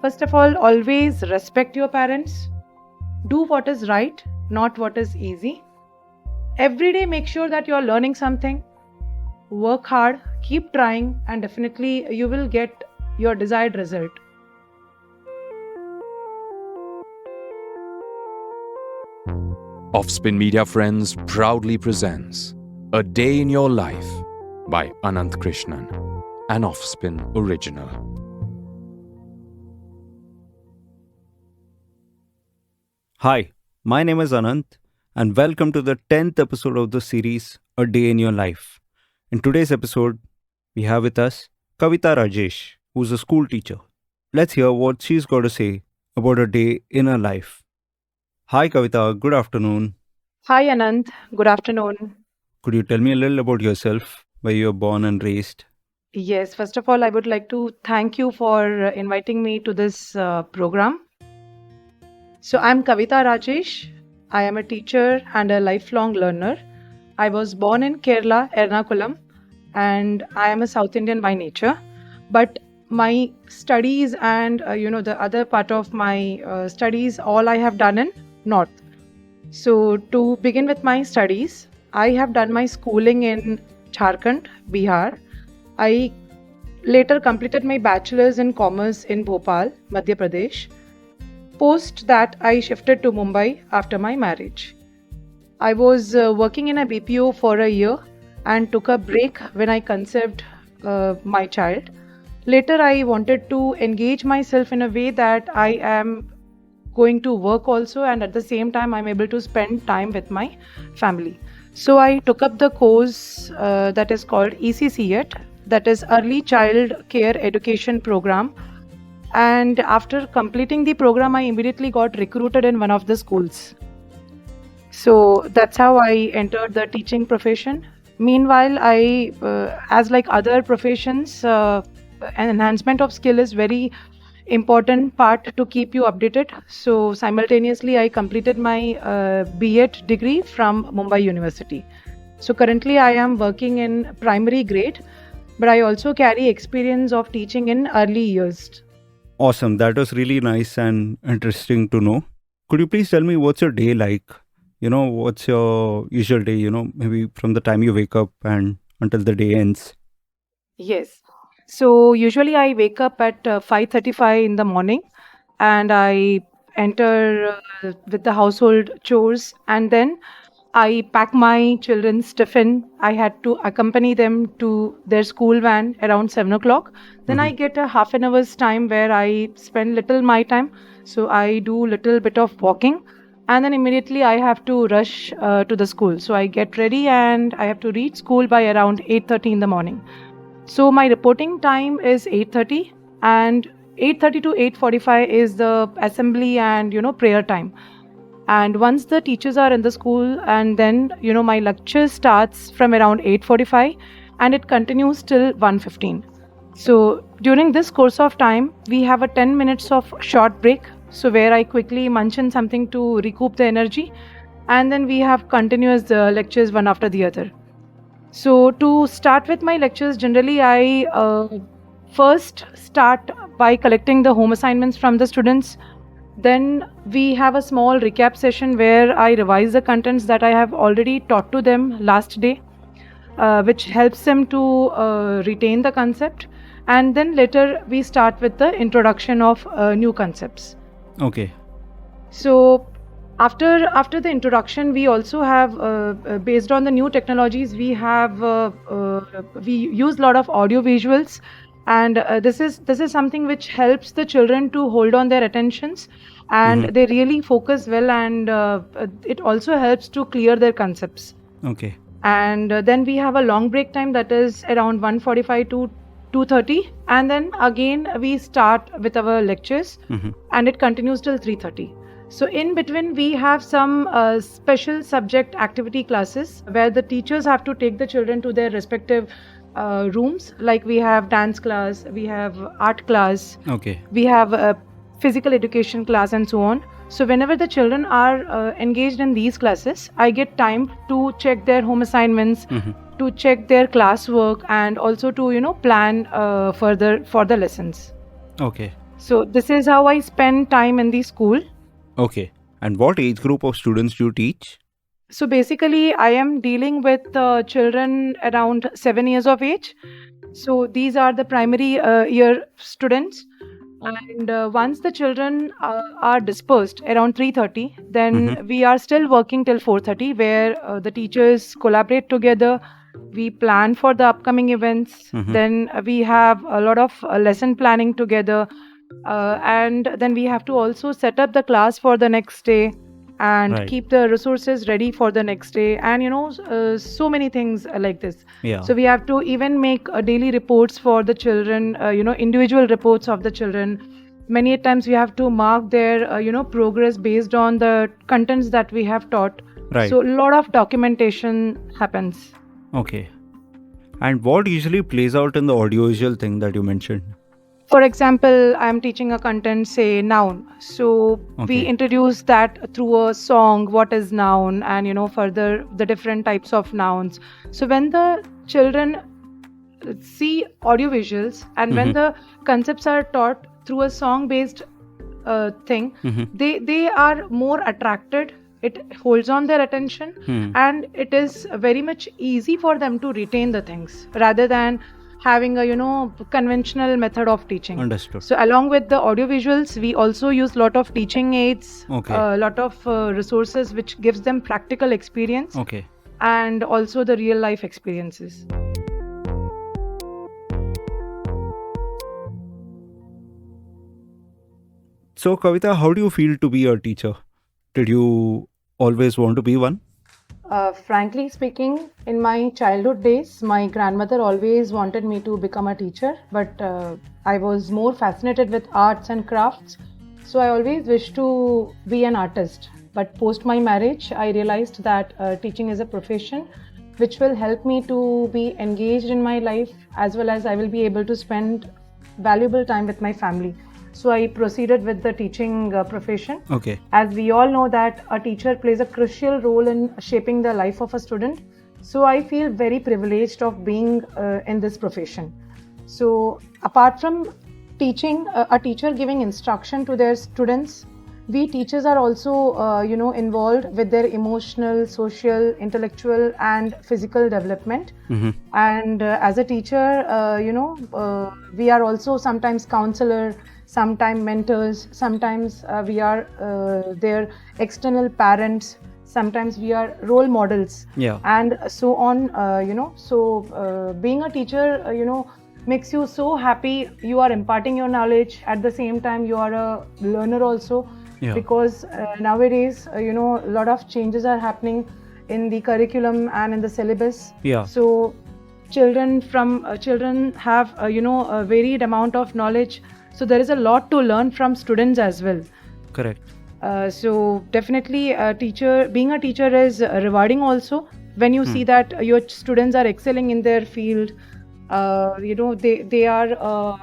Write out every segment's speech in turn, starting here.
First of all, always respect your parents. Do what is right, not what is easy. Every day make sure that you're learning something. Work hard, keep trying, and definitely you will get your desired result. Offspin Media Friends proudly presents A Day in Your Life by Anant Krishnan, an Offspin original. Hi, my name is Anant, and welcome to the 10th episode of the series A Day in Your Life. In today's episode, we have with us Kavitha Rajesh, who's a school teacher. Let's hear what she's got to say about a day in her life. Hi, Kavitha, good afternoon. Hi Anand, good afternoon. Could you tell me a little about yourself, where you were born and raised? Yes, first of all, I would like to thank you for inviting me to this program. So, I'm Kavitha Rajesh. I am a teacher and a lifelong learner. I was born in Kerala, Ernakulam, and I am a South Indian by nature. But my studies and the other part of my studies, all I have done in North. So, to begin with my studies, I have done my schooling in Jharkhand, Bihar. I later completed my bachelor's in commerce in Bhopal, Madhya Pradesh. Post that, I shifted to Mumbai after my marriage. I was working in a BPO for a year and took a break when I conceived my child. Later, I wanted to engage myself in a way that I am going to work also, and at the same time I'm able to spend time with my family. So I took up the course that is called ECCET, that is Early Child Care Education Program. And after completing the program, I immediately got recruited in one of the schools. So that's how I entered the teaching profession. Meanwhile, as like other professions, an enhancement of skill is very important part to keep you updated. So simultaneously, I completed my B.Ed degree from Mumbai University. So currently, I am working in primary grade, but I also carry experience of teaching in early years. Awesome, that was really nice and interesting to know. Could you please tell me what's your day like? What's your usual day, maybe from the time you wake up and until the day ends? Yes. So usually I wake up at 5:35 in the morning, and I enter with the household chores, and then I pack my children's tiffin. I had to accompany them to their school van around 7 o'clock. Then I get a half an hour's time where I spend little my time. So I do little bit of walking, and then immediately I have to rush to the school. So I get ready and I have to reach school by around 8:30 in the morning. So my reporting time is 8:30, and 8:30 to 8:45 is the assembly and prayer time. And once the teachers are in the school, and then my lecture starts from around 8:45 and it continues till 1:15. So during this course of time, we have a 10 minutes of short break, so where I quickly munch something to recoup the energy, and then we have continuous lectures one after the other. So to start with my lectures, generally I first start by collecting the home assignments from the students. Then we have a small recap session where I revise the contents that I have already taught to them last day, which helps them to retain the concept. And then later we start with the introduction of new concepts. Okay. So after the introduction, we also have based on the new technologies, we use a lot of audio visuals, and this is something which helps the children to hold on their attentions, and they really focus well, and it also helps to clear their concepts. Okay. And then we have a long break time that is around 1:45 to 2:30, and then again we start with our lectures, and it continues till 3:30. So in between we have some special subject activity classes where the teachers have to take the children to their respective rooms. Like we have dance class, we have art class, Okay. we have a physical education class, and so on. So whenever the children are engaged in these classes, I get time to check their home assignments, to check their classwork, and also to plan further for the lessons. Okay. So this is how I spend time in the school. Okay. And what age group of students do you teach? So basically, I am dealing with children around 7 years of age. So these are the primary year students. And once the children are dispersed around 3:30, Mm-hmm. then we are still working till 4:30, where the teachers collaborate together. We plan for the upcoming events. Mm-hmm. Then we have a lot of lesson planning together. And then we have to also set up the class for the next day and Right. keep the resources ready for the next day, and so many things like this. Yeah. So we have to even make daily reports for the children, individual reports of the children. Many times we have to mark their progress based on the contents that we have taught. Right. So a lot of documentation happens. Okay. And what usually plays out in the audiovisual thing that you mentioned? For example, I'm teaching a content, say noun. So we Okay. introduce that through a song, what is noun, and further the different types of nouns. So when the children see audiovisuals and when Mm-hmm. the concepts are taught through a song-based thing, Mm-hmm. they are more attracted. It holds on their attention, and it is very much easy for them to retain the things rather than having a conventional method of teaching. Understood. So along with the audiovisuals, we also use lot of teaching aids, Okay. a lot of resources which gives them practical experience Okay. and also the real life experiences. So, Kavitha, how do you feel to be a teacher? Did you always want to be one? Frankly speaking, in my childhood days, my grandmother always wanted me to become a teacher, but I was more fascinated with arts and crafts, so I always wished to be an artist. But post my marriage, I realized that teaching is a profession which will help me to be engaged in my life, as well as I will be able to spend valuable time with my family. So I proceeded with the teaching profession. Okay. As we all know that a teacher plays a crucial role in shaping the life of a student. So I feel very privileged of being in this profession. So apart from teaching, a teacher giving instruction to their students, we teachers are also involved with their emotional, social, intellectual and physical development. Mm-hmm. And as a teacher, we are also sometimes counselor, sometimes mentors, sometimes we are their external parents, sometimes we are role models. Yeah. And so on. Being a teacher makes you so happy. You are imparting your knowledge, at the same time you are a learner also. Yeah. Because nowadays a lot of changes are happening in the curriculum and in the syllabus. Yeah. So children have a varied amount of knowledge, so there is a lot to learn from students as well. Correct. So definitely being a teacher is rewarding also when you see that your students are excelling in their field. They are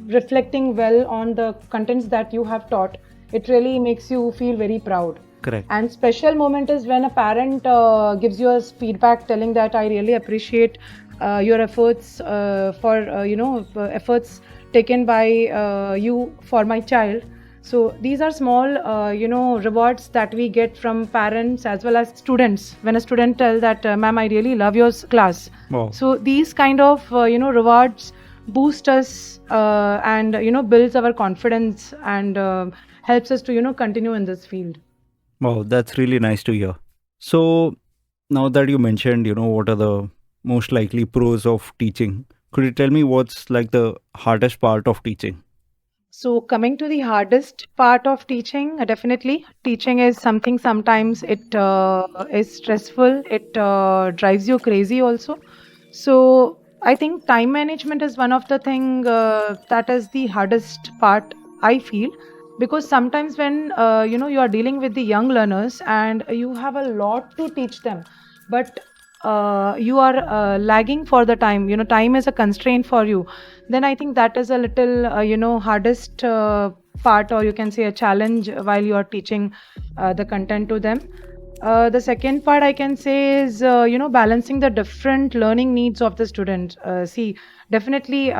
reflecting well on the contents that you have taught. It really makes you feel very proud. Correct. And special moment is when a parent gives you a feedback telling that I really appreciate your efforts efforts taken by you for my child. So these are small rewards that we get from parents as well as students when a student tells that ma'am, I really love your class. Wow. So these kind of rewards boost us and builds our confidence and helps us to continue in this field. Wow, that's really nice to hear. So, now that you mentioned, what are the most likely pros of teaching, could you tell me what's like the hardest part of teaching? So coming to the hardest part of teaching, definitely teaching is something sometimes it is stressful. It drives you crazy also. So I think time management is one of the thing that is the hardest part, I feel, because sometimes when you are dealing with the young learners and you have a lot to teach them, but you are lagging for the time. Time is a constraint for you. Then I think that is a little hardest part, or you can say a challenge while you are teaching the content to them. The second part I can say is balancing the different learning needs of the student. See, definitely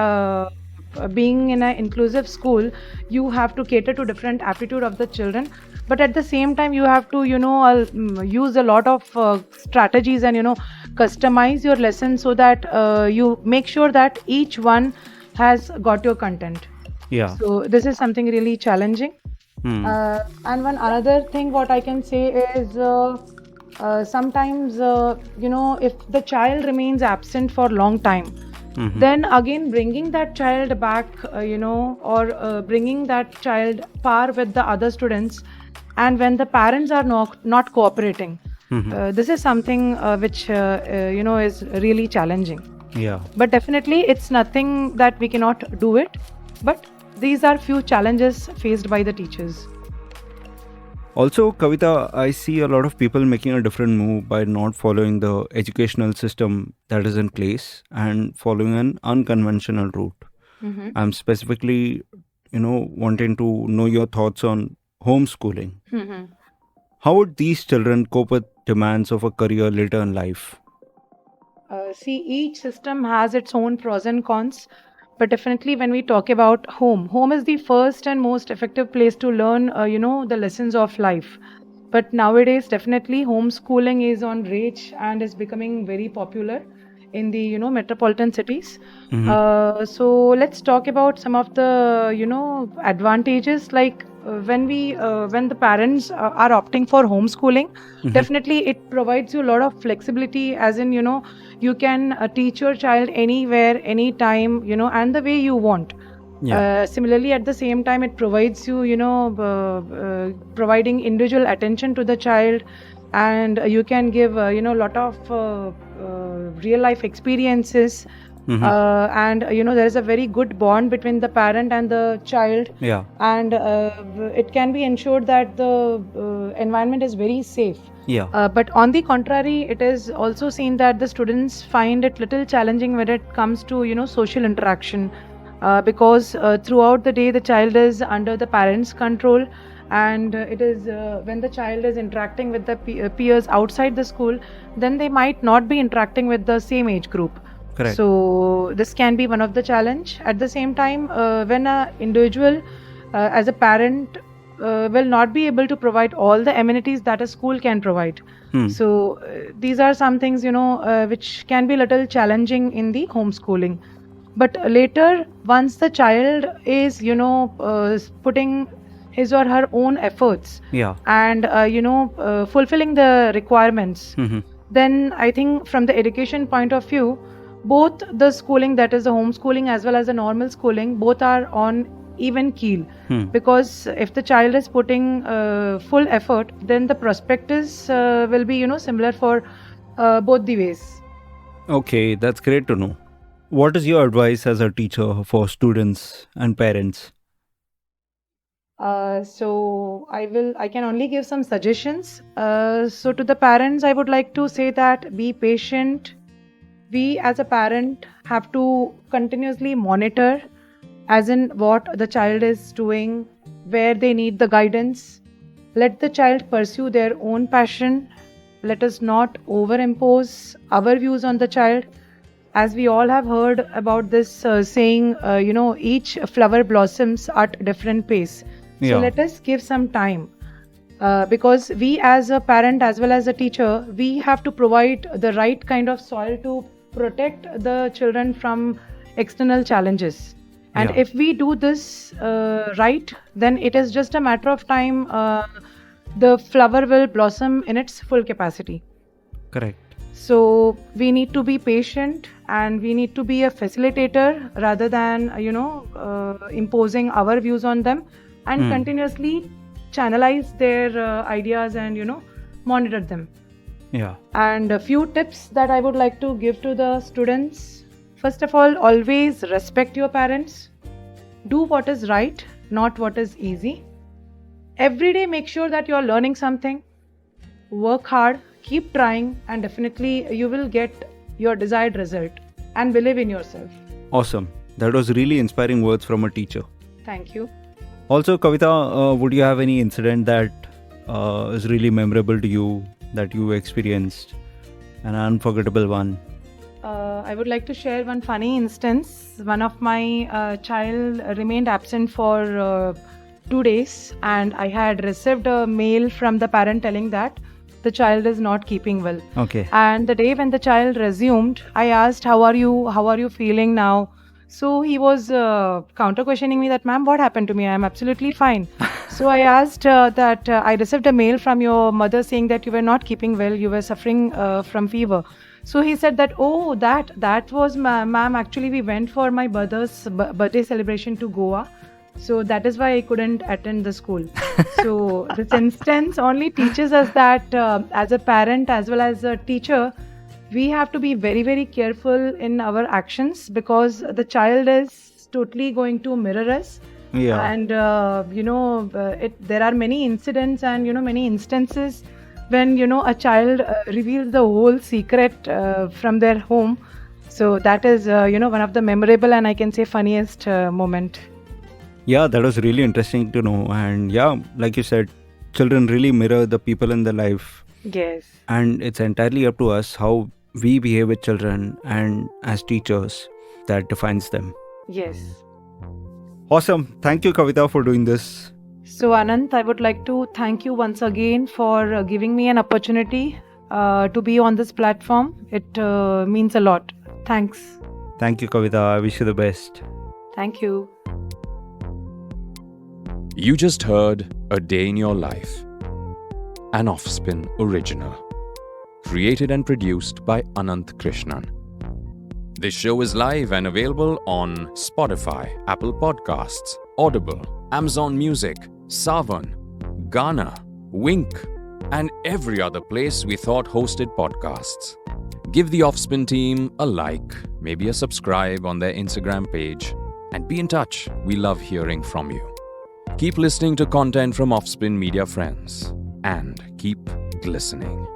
being in an inclusive school, you have to cater to different aptitude of the children, but at the same time you have to use a lot of strategies and customize your lesson so that you make sure that each one has got your content. Yeah. So this is something really challenging. And one another thing what I can say is sometimes if the child remains absent for long time, then again bringing that child back or bringing that child par with the other students, and when the parents are not cooperating, this is something which is really challenging. Yeah. But definitely it's nothing that we cannot do it, but these are few challenges faced by the teachers. Also, Kavitha, I see a lot of people making a different move by not following the educational system that is in place and following an unconventional route. Mhm. I'm specifically, wanting to know your thoughts on homeschooling. Mhm. How would these children cope with demands of a career later in life? See, each system has its own pros and cons, but definitely when we talk about home is the first and most effective place to learn, the lessons of life. But nowadays, definitely homeschooling is on rage and is becoming very popular in the metropolitan cities. So let's talk about some of the advantages. Like when the parents are opting for homeschooling, definitely it provides you a lot of flexibility, as in you can teach your child anywhere, anytime, and the way you want. Yeah. Similarly, at the same time, it provides you, providing individual attention to the child, and you can give, lot of real life experiences. And there is a very good bond between the parent and the child, Yeah. and it can be ensured that the environment is very safe. Yeah. But on the contrary, it is also seen that the students find it little challenging when it comes to social interaction, because throughout the day the child is under the parents' control, and it is when the child is interacting with the peers outside the school, then they might not be interacting with the same age group. Correct. So this can be one of the challenge. At the same time, when a individual as a parent will not be able to provide all the amenities that a school can provide. So these are some things which can be little challenging in the homeschooling. But later, once the child is putting his or her own efforts, Yeah. and fulfilling the requirements, then I think from the education point of view, both the schooling, that is the homeschooling, as well as the normal schooling, both are on even keel. Because if the child is putting full effort, then the prospectus will be similar for both the ways. Okay, that's great to know. What is your advice as a teacher for students and parents? So I can only give some suggestions. So to the parents, I would like to say that be patient. We as a parent have to continuously monitor, as in what the child is doing, where they need the guidance. Let the child pursue their own passion. Let us not overimpose our views on the child. As we all have heard about this saying, each flower blossoms at different pace. Yeah. So let us give some time. Because we as a parent as well as a teacher, we have to provide the right kind of soil to protect the children from external challenges. And Yeah. if we do this right, then it is just a matter of time, the flower will blossom in its full capacity. Correct. So we need to be patient, and we need to be a facilitator rather than imposing our views on them, and continuously channelize their ideas and monitor them. Yeah. And a few tips that I would like to give to the students. First of all, always respect your parents. Do what is right, not what is easy. Every day make sure that you are learning something. Work hard, keep trying, and definitely you will get your desired result. And believe in yourself. Awesome. That was really inspiring words from a teacher. Thank you. Also, Kavitha, would you have any incident that is really memorable to you, that you experienced, an unforgettable one? I would like to share one funny instance. one of my child remained absent for 2 days, and I had received a mail from the parent telling that the child is not keeping well. Okay. And the day when the child resumed, I asked, "How are you? How are you feeling now?" So he was counter questioning me that, "Ma'am, what happened to me? I am absolutely fine." So I asked that I received a mail from your mother saying that you were not keeping well, you were suffering from fever. So he said that, "Oh, that was ma'am. Actually, we went for my brother's birthday celebration to Goa. So that is why I couldn't attend the school." So this instance only teaches us that as a parent as well as a teacher, we have to be very, very careful in our actions, because the child is totally going to mirror us. Yeah. And there are many incidents and many instances when a child reveals the whole secret from their home. So that is one of the memorable and I can say funniest moment. Yeah, that was really interesting to know. And yeah, like you said, children really mirror the people in their life. Yes. And it's entirely up to us how we behave with children and as teachers that defines them. Yes. Awesome. Thank you, Kavitha, for doing this. So Anant, I would like to thank you once again for giving me an opportunity to be on this platform. It means a lot. Thanks. Thank you, Kavitha. I wish you the best. Thank you. You just heard A Day in Your Life, an Offspin original, created and produced by Anant Krishnan. This show is live and available on Spotify, Apple Podcasts, Audible, Amazon Music, Savan, Ghana, Wink, and every other place we thought hosted podcasts. Give the Offspin team a like, maybe a subscribe on their Instagram page, and be in touch. We love hearing from you. Keep listening to content from Offspin Media Friends, and keep glistening.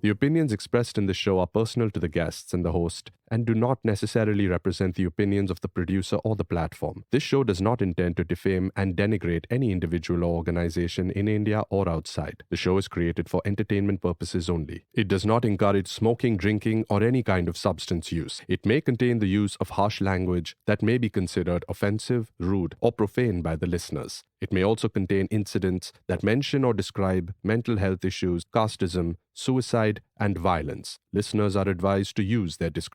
The opinions expressed in this show are personal to the guests and the host and do not necessarily represent the opinions of the producer or the platform. This show does not intend to defame and denigrate any individual or organization in India or outside. The show is created for entertainment purposes only. It does not encourage smoking, drinking, or any kind of substance use. It may contain the use of harsh language that may be considered offensive, rude, or profane by the listeners. It may also contain incidents that mention or describe mental health issues, casteism, suicide, and violence. Listeners are advised to use their discretion.